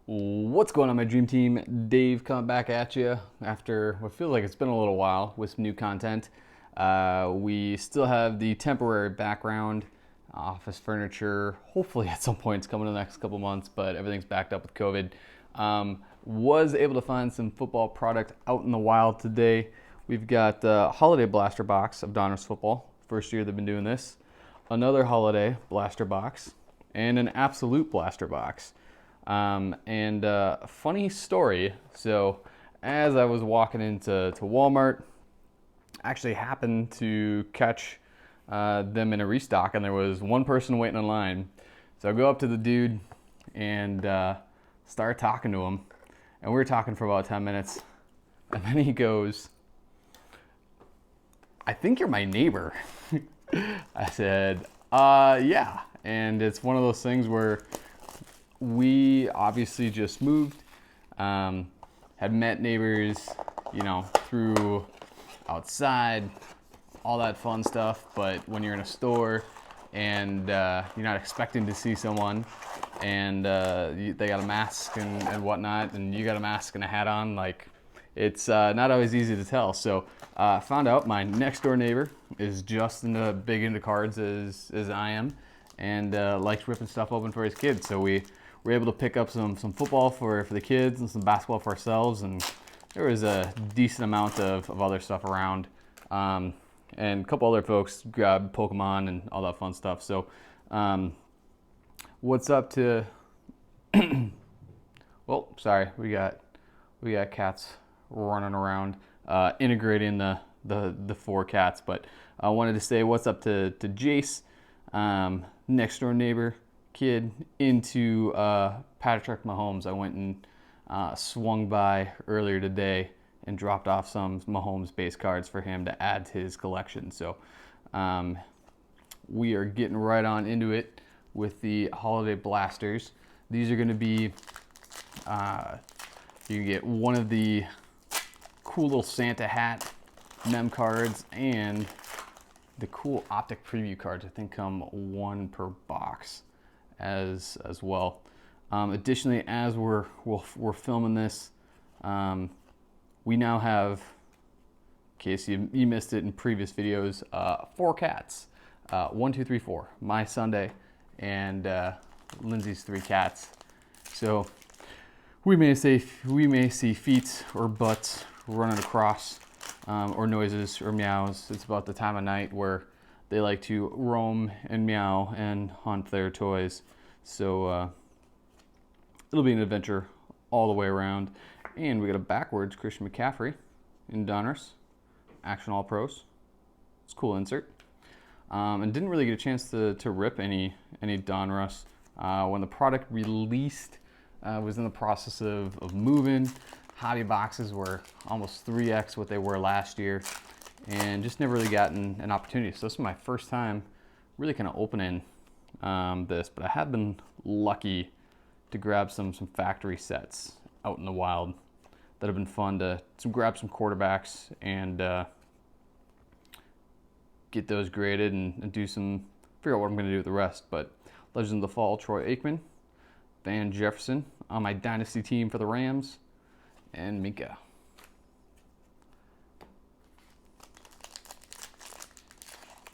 What's going on, my dream team? Dave coming back at you after what feels like it's been a little while with some new content. We still have the temporary background, office furniture. Hopefully, at some point, it's coming in the next couple months, but everything's backed up with COVID. Was able to find some football product out in the wild today. We've got the Holiday Blaster Box of Donruss Football. First year they've been doing this. Another Holiday Blaster Box, and an Absolute Blaster Box. Funny story. So, as I was walking into Walmart, I actually happened to catch them in a restock, and there was one person waiting in line. So I go up to the dude and start talking to him, and we were talking for about 10 minutes, and then he goes, "I think you're my neighbor." I said, yeah. And it's one of those things where we obviously just moved, had met neighbors, through outside, all that fun stuff. But when you're in a store and you're not expecting to see someone, and they got a mask and whatnot, and you got a mask and a hat on, like, it's not always easy to tell. So found out my next door neighbor is just big into cards as I am, and likes ripping stuff open for his kids. So we were able to pick up some football for the kids and some basketball for ourselves, and there was a decent amount of other stuff around. And a couple other folks grabbed Pokemon and all that fun stuff. So what's up to well, sorry, we got cats running around, integrating the four cats. But I wanted to say what's up to Jace, next door neighbor kid, into Patrick Mahomes. I went and swung by earlier today and dropped off some Mahomes base cards for him to add to his collection. So we are getting right on into it with the Holiday Blasters. These are going to be, you get one of the cool little Santa hat mem cards and the cool optic preview cards. I think come one per box as well. Additionally, as we're filming this, we now have, in case you missed it in previous videos, 4 cats. 1, 2, 3, 4. My Sunday and Lindsay's 3 cats. So we may see feet or butts running across, or noises or meows. It's about the time of night where they like to roam and meow and hunt their toys. So it'll be an adventure all the way around. And we got a backwards Christian McCaffrey in Donruss, Action All Pros. It's a cool insert. And didn't really get a chance to rip any Donruss. When the product released, was in the process of moving. Hobby boxes were almost 3x what they were last year, and just never really gotten an opportunity. So this is my first time really kind of opening this, but I have been lucky to grab some factory sets out in the wild that have been fun to grab some quarterbacks and get those graded and figure out what I'm going to do with the rest. But Legends of the Fall, Troy Aikman, Van Jefferson on my dynasty team for the Rams, and Minka.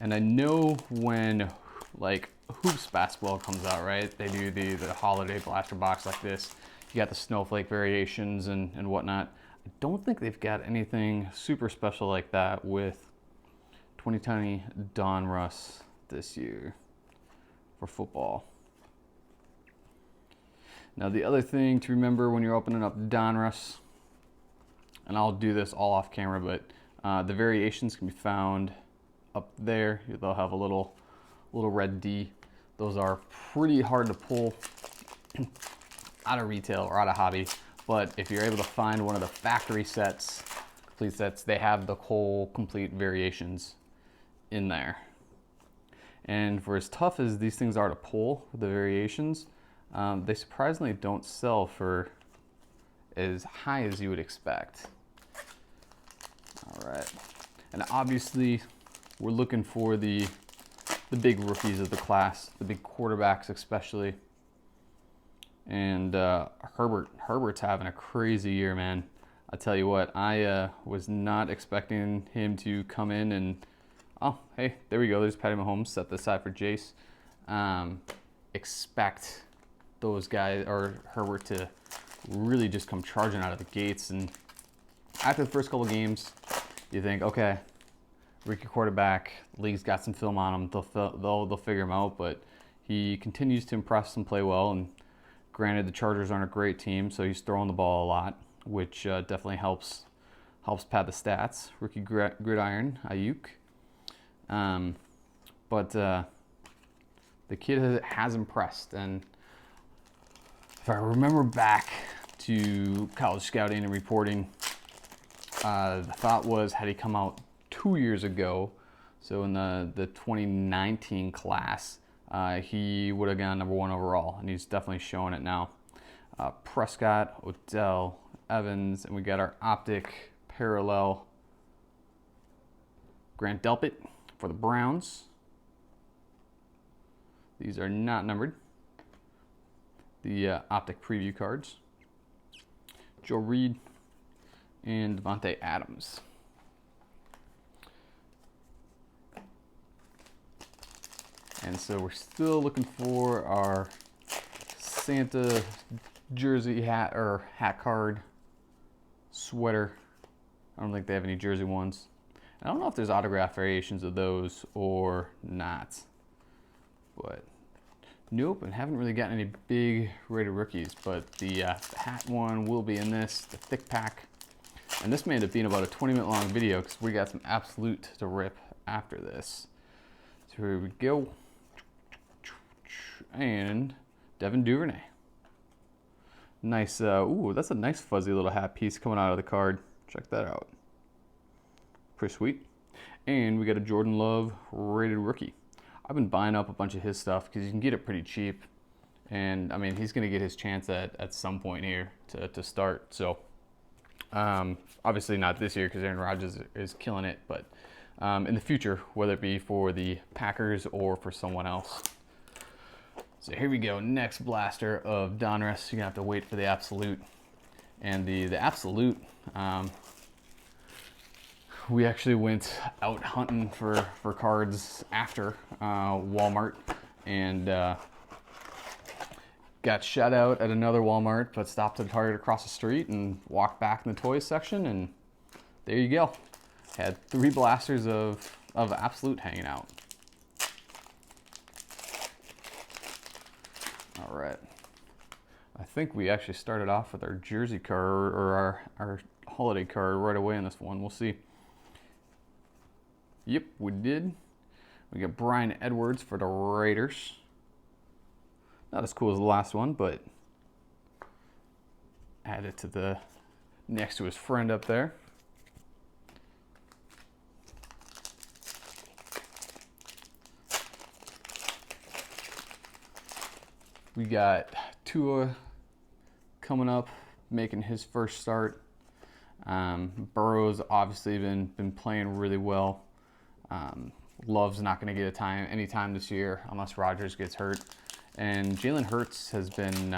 And I know when like Hoops basketball comes out, right? They do the Holiday Blaster Box like this. You got the snowflake variations and whatnot. I don't think they've got anything super special like that with 2020 Donruss this year for football. Now the other thing to remember when you're opening up Donruss, and I'll do this all off camera, but the variations can be found up there. They'll have a little red D. Those are pretty hard to pull out of retail or out of hobby, but if you're able to find one of the factory sets, complete sets, they have the whole complete variations in there. And for as tough as these things are to pull, the variations, they surprisingly don't sell for as high as you would expect. All right, and obviously we're looking for the big rookies of the class, the big quarterbacks especially. And Herbert's having a crazy year, man. I tell you what, I was not expecting him to come in and, oh, hey, there we go. There's Patty Mahomes. Set this aside for Jace. Expect those guys, or Herbert, to really just come charging out of the gates. And after the first couple games, you think, okay, rookie quarterback, league's got some film on him. They'll figure him out. But he continues to impress and play well. And granted, the Chargers aren't a great team, so he's throwing the ball a lot, which definitely helps pad the stats. Rookie gridiron, Ayuk. But the kid has impressed. And if I remember back to college scouting and reporting, the thought was, had he come out 2 years ago, so in the 2019 class, he would have gone #1 overall, and he's definitely showing it now. Prescott, Odell, Evans, and we got our optic parallel Grant Delpit for the Browns. These are not numbered. The optic preview cards. Joe Reed and Devontae Adams. And so we're still looking for our Santa jersey hat, or hat card, sweater. I don't think they have any jersey ones. I don't know if there's autograph variations of those or not. But nope, and haven't really gotten any big rated rookies. But the hat one will be in this, the thick pack. And this may end up being about a 20-minute long video because we got some absolute to rip after this. So here we go. And Devin Duvernay. Nice, ooh, that's a nice fuzzy little hat piece coming out of the card. Check that out. Pretty sweet. And we got a Jordan Love rated rookie. I've been buying up a bunch of his stuff because you can get it pretty cheap. And I mean, he's going to get his chance at some point here to start. So obviously not this year because Aaron Rodgers is killing it, but in the future, whether it be for the Packers or for someone else. So here we go, next blaster of Donruss. You're gonna have to wait for the absolute. And the absolute, we actually went out hunting for cards after Walmart, and got shut out at another Walmart, but stopped at Target across the street and walked back in the toys section, and there you go. Had 3 blasters of absolute hanging out. All right. I think we actually started off with our jersey card, or our holiday card right away in this one. We'll see. Yep, we did. We got Brian Edwards for the Raiders. Not as cool as the last one, but add it to the next to his friend up there. We got Tua coming up, making his first start. Burrow's obviously been playing really well. Love's not going to get any time this year unless Rodgers gets hurt. And Jalen Hurts has been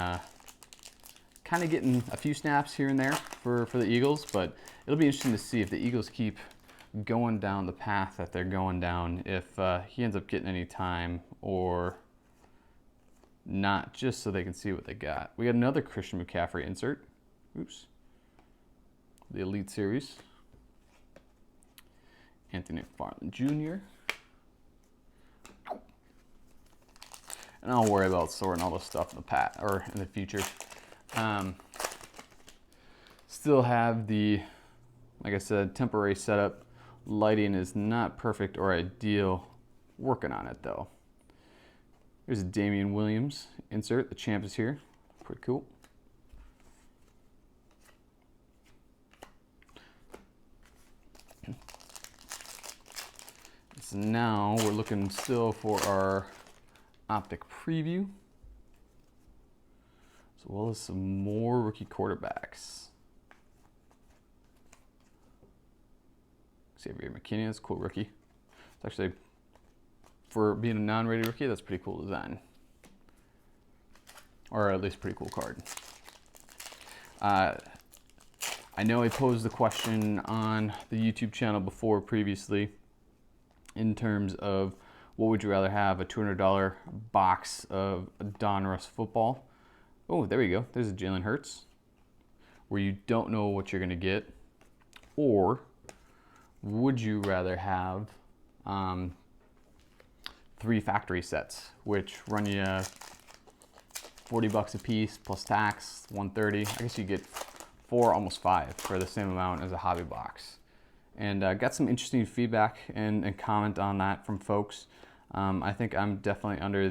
kind of getting a few snaps here and there for the Eagles, but it'll be interesting to see if the Eagles keep going down the path that they're going down, if he ends up getting any time or not, just so they can see what they got. We got another Christian McCaffrey insert. Oops. The Elite Series. Anthony Farland Jr. And I'll worry about sorting all this stuff in the future. Still have the, like I said, temporary setup. Lighting is not perfect or ideal. Working on it though. Here's a Damien Williams insert. The champ is here. Pretty cool. So now we're looking still for our optic preview, as well as some more rookie quarterbacks. Xavier McKinney, that's a cool rookie. It's actually, for being a non-rated rookie, that's a pretty cool design. or at least pretty cool card. I know I posed the question on the YouTube channel before previously in terms of what would you rather have, a $200 box of Donruss football. Oh, there we go. There's a Jalen Hurts, where you don't know what you're going to get. Or would you rather have 3 factory sets, which run you $40 a piece plus tax, $130. I guess you get 4, almost 5 for the same amount as a hobby box. And got some interesting feedback and comment on that from folks. I think I'm definitely under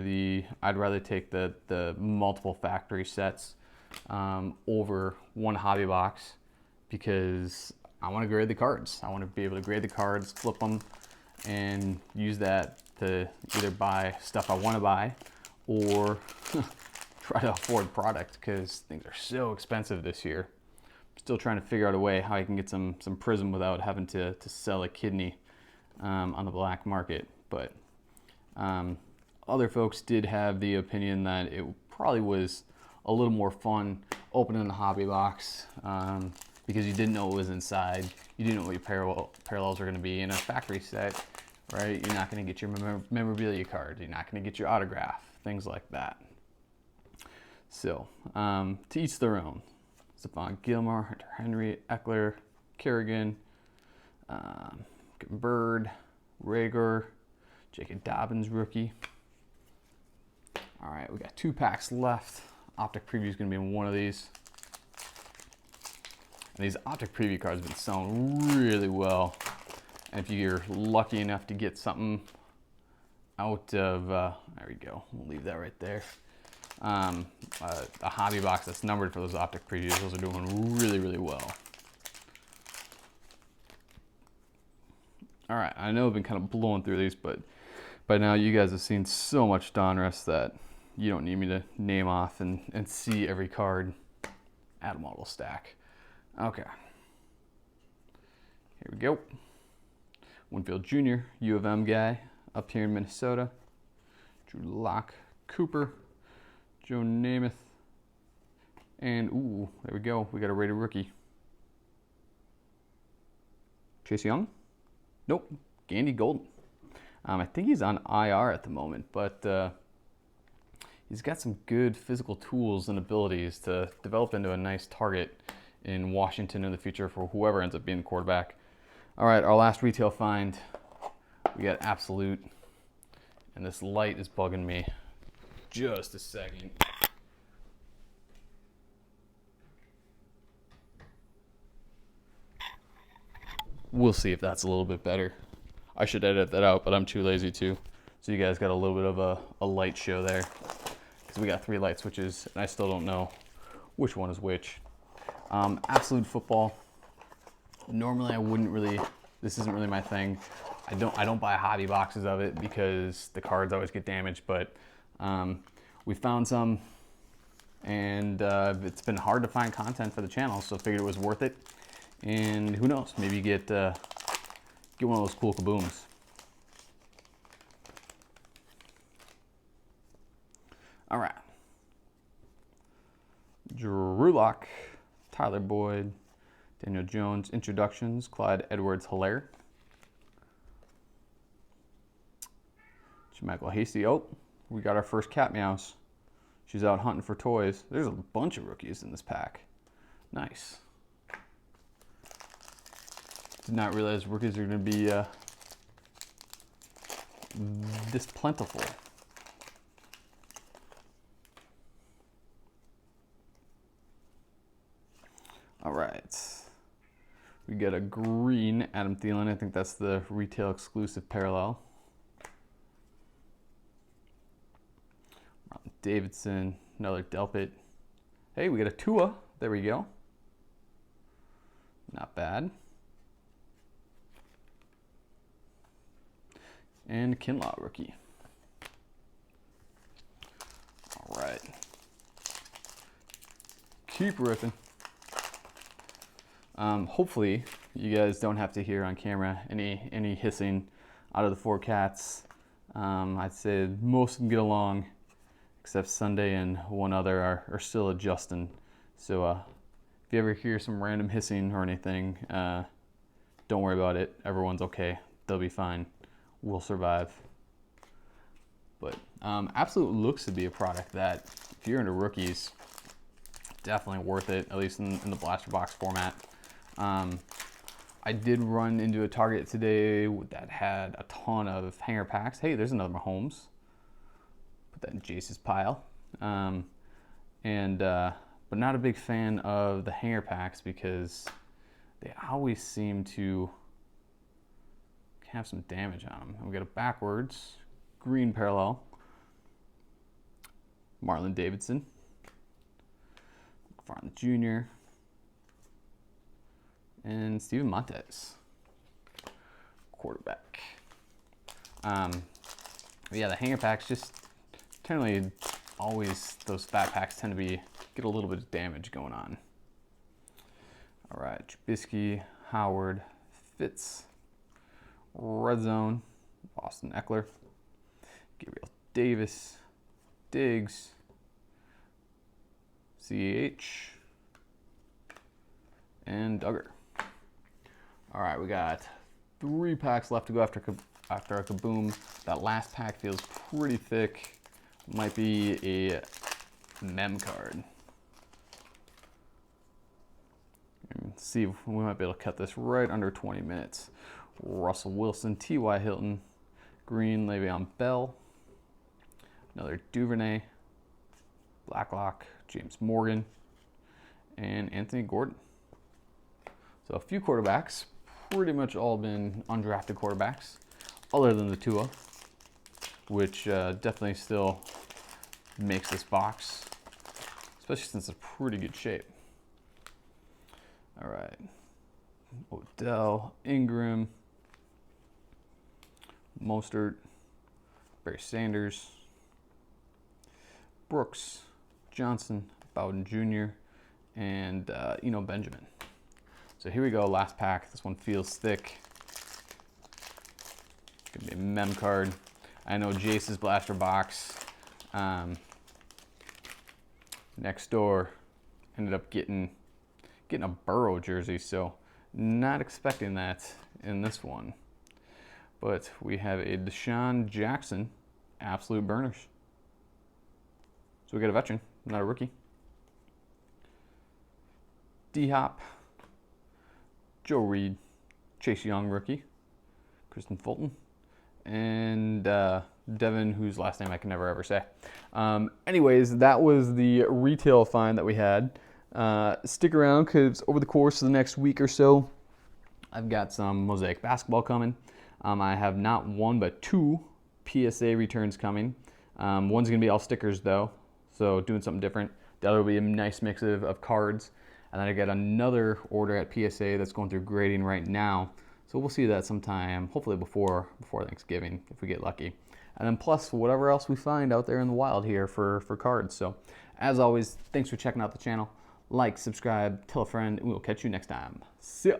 I'd rather take the multiple factory sets over one hobby box, because I want to grade the cards. I want to be able to grade the cards, flip them, and use that to either buy stuff I want to buy or try to afford product, because things are so expensive this year. Still trying to figure out a way how I can get some Prism without having to sell a kidney on the black market. But other folks did have the opinion that it probably was a little more fun opening the hobby box, because you didn't know what was inside. You didn't know what your parallels were going to be. In a factory set, right, you're not going to get your memorabilia card. You're not going to get your autograph, things like that. So, to each their own. Stephon Gilmore, Hunter Henry, Eckler, Kerrigan, Bird, Rager, Jacob Dobbins rookie. All right, we got 2 packs left. Optic preview is going to be in one of these. And these optic preview cards have been selling really well. And if you're lucky enough to get something out of, there we go, we'll leave that right there. A hobby box that's numbered for those optic previews, those are doing really, really well. All right, I know I've been kind of blowing through these, but by now you guys have seen so much Donruss that you don't need me to name off and see every card. Add a model stack. Okay. Here we go. Winfield Jr., U of M guy, up here in Minnesota. Drew Lock, Cooper, Joe Namath, and ooh, there we go. We got a rated rookie. Chase Young? Nope. Gandy Golden. I think he's on IR at the moment, but he's got some good physical tools and abilities to develop into a nice target in Washington in the future for whoever ends up being the quarterback. All right, our last retail find. We got Absolute, and this light is bugging me. Just a second. We'll see if that's a little bit better. I should edit that out, but I'm too lazy to. So you guys got a little bit of a light show there, because we got 3 light switches, and I still don't know which one is which. Absolute football. Normally I wouldn't really, this isn't really my thing. I don't buy hobby boxes of it because the cards always get damaged, but we found some, and it's been hard to find content for the channel, so I figured it was worth it. And who knows, maybe get one of those cool kabooms. All right. Drew Lock, Tyler Boyd, Daniel Jones, introductions, Clyde Edwards-Helaire. Michael Hasty. Oh, we got our first cat meows. She's out hunting for toys. There's a bunch of rookies in this pack. Nice. Did not realize rookies are going to be this plentiful. All right. We got a green Adam Thielen. I think that's the retail exclusive parallel. Davidson, another Delpit. Hey, we got a Tua. There we go. Not bad. And Kinlaw rookie. All right. Keep ripping. Hopefully you guys don't have to hear on camera any hissing out of the 4 cats. I'd say most of them get along except Sunday and one other are still adjusting. So if you ever hear some random hissing or anything, don't worry about it. Everyone's okay. They'll be fine. We'll survive. But Absolute looks to be a product that, if you're into rookies, definitely worth it, at least in the blaster box format. I did run into a Target today that had a ton of hanger packs. Hey, there's another Mahomes. Put that in Jace's pile. But not a big fan of the hanger packs because they always seem to have some damage on them. We got a backwards green parallel, Marlon Davidson, McCaffrey Jr., and Steven Montez, quarterback. Yeah, the hanger packs just generally always, those fat packs tend to get a little bit of damage going on. All right, Trubisky, Howard, Fitz, Red Zone, Austin Eckler, Gabriel Davis, Diggs, CH, and Duggar. All right, we got 3 packs left to go after our Kaboom. That last pack feels pretty thick. Might be a mem card. And see if we might be able to cut this right under 20 minutes. Russell Wilson, T.Y. Hilton, green Le'Veon Bell, another Duvernay, Blacklock, James Morgan, and Anthony Gordon. So a few quarterbacks, pretty much all been undrafted quarterbacks, other than the Tua, which definitely still makes this box, especially since it's pretty good shape. All right, Odell, Ingram, Mostert, Barry Sanders, Brooks, Johnson, Bowden Jr., and Benjamin. So here we go, last pack. This one feels thick. It's gonna be a mem card. I know Jace's blaster box next door ended up getting a Burrow jersey, so not expecting that in this one. But we have a Deshaun Jackson, absolute burners. So we got a veteran, not a rookie. D-Hop, Joe Reed, Chase Young rookie, Kristen Fulton, and Devin, whose last name I can never ever say. Anyways, that was the retail find that we had. Stick around because over the course of the next week or so, I've got some Mosaic basketball coming. I have not 1 but 2 PSA returns coming. One's going to be all stickers though, so doing something different. The other will be a nice mix of cards. And then I got another order at PSA that's going through grading right now. So we'll see that sometime, hopefully before Thanksgiving, if we get lucky. And then plus whatever else we find out there in the wild here for cards. So as always, thanks for checking out the channel. Like, subscribe, tell a friend, and we'll catch you next time. See ya.